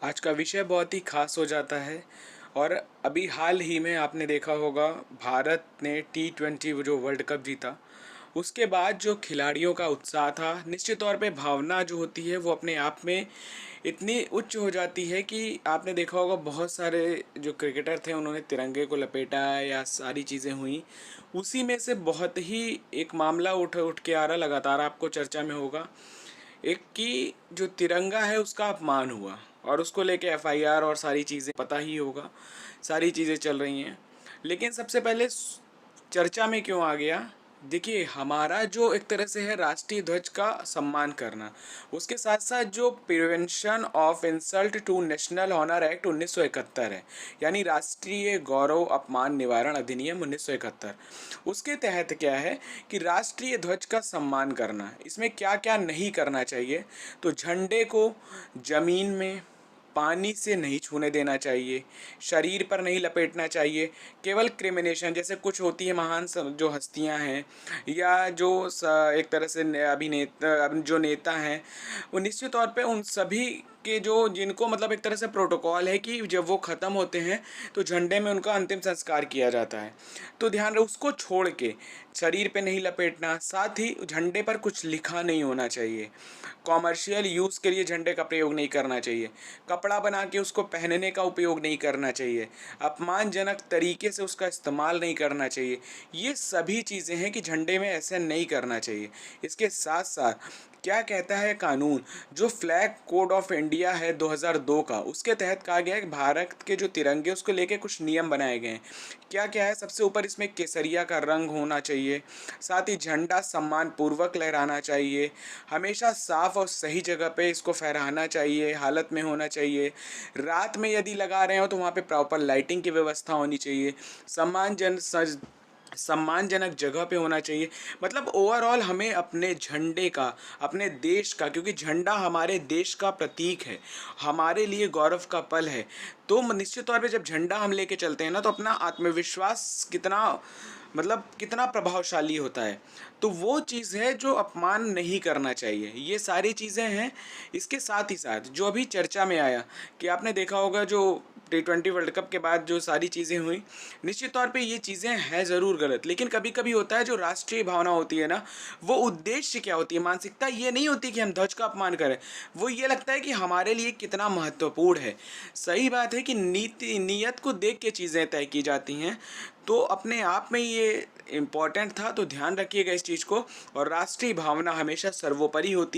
आज का विषय बहुत ही खास हो जाता है। और अभी हाल ही में आपने देखा होगा, भारत ने T20 जो वर्ल्ड कप जीता, उसके बाद जो खिलाड़ियों का उत्साह था, निश्चित तौर पे भावना जो होती है वो अपने आप में इतनी उच्च हो जाती है कि आपने देखा होगा बहुत सारे जो क्रिकेटर थे उन्होंने तिरंगे को लपेटा या सारी चीज़ें हुई। उसी में से बहुत ही एक मामला उठ उठ के आ रहा, लगातार आपको चर्चा में होगा, एक कि जो तिरंगा है उसका अपमान हुआ और उसको लेके एफआईआर और सारी चीज़ें पता ही होगा, सारी चीज़ें चल रही हैं। लेकिन सबसे पहले चर्चा में क्यों आ गया? देखिए, हमारा जो एक तरह से है राष्ट्रीय ध्वज का सम्मान करना, उसके साथ साथ जो prevention of insult to national honour act 1971 है, यानी राष्ट्रीय गौरव अपमान निवारण अधिनियम 1971, उसके तहत क्या है कि राष्ट्रीय ध्वज का सम्मान करना, इसमें क्या क्या नहीं करना चाहिए। तो झंडे को जमीन में, पानी से नहीं छूने देना चाहिए, शरीर पर नहीं लपेटना चाहिए। केवल क्रिमिनेशन जैसे कुछ होती है, महान जो हस्तियां हैं या जो एक तरह से अभिनेता जो नेता हैं, वो निश्चित तौर पे उन सभी के जो जिनको मतलब एक तरह से प्रोटोकॉल है कि जब वो ख़त्म होते हैं तो झंडे में उनका अंतिम संस्कार किया जाता है। तो ध्यान रहे, उसको छोड़ के शरीर पे नहीं लपेटना, साथ ही झंडे पर कुछ लिखा नहीं होना चाहिए, कॉमर्शियल यूज़ के लिए झंडे का प्रयोग नहीं करना चाहिए, कपड़ा बना के उसको पहनने का उपयोग नहीं करना चाहिए, अपमानजनक तरीके से उसका इस्तेमाल नहीं करना चाहिए। ये सभी चीज़ें हैं कि झंडे में ऐसे नहीं करना चाहिए। इसके साथ साथ क्या कहता है कानून, जो फ्लैग कोड ऑफ इंडिया है 2002 का, उसके तहत कहा गया है कि भारत के जो तिरंगे उसको लेके कुछ नियम बनाए गए हैं। क्या क्या है? सबसे ऊपर इसमें केसरिया का रंग होना चाहिए, साथ ही झंडा सम्मान पूर्वक लहराना चाहिए, हमेशा साफ और सही जगह पे इसको फहराना चाहिए, हालत में होना चाहिए। रात में यदि लगा रहे हो तो वहाँ पे प्रॉपर लाइटिंग की व्यवस्था होनी चाहिए, सम्मानजनक जगह पे होना चाहिए। मतलब ओवरऑल हमें अपने झंडे का, अपने देश का, क्योंकि झंडा हमारे देश का प्रतीक है, हमारे लिए गौरव का पल है। तो निश्चित तौर पे जब झंडा हम लेके चलते हैं ना, तो अपना आत्मविश्वास कितना, मतलब कितना प्रभावशाली होता है। तो वो चीज़ है जो अपमान नहीं करना चाहिए। ये सारी चीज़ें हैं। इसके साथ ही साथ जो अभी चर्चा में आया कि आपने देखा होगा, जो T20 वर्ल्ड कप के बाद जो सारी चीज़ें हुई, निश्चित तौर पे ये चीज़ें हैं ज़रूर गलत, लेकिन कभी कभी होता है जो राष्ट्रीय भावना होती है ना, वो उद्देश्य क्या होती है, मानसिकता ये नहीं होती कि हम ध्वज का अपमान करें, वो ये लगता है कि हमारे लिए कितना महत्वपूर्ण है। सही बात है कि नीति नीयत को देख के चीज़ें तय की जाती हैं। तो अपने आप में ये इम्पोर्टेंट था, तो ध्यान रखिएगा इस चीज़ को। और राष्ट्रीय भावना हमेशा सर्वोपरि होती है।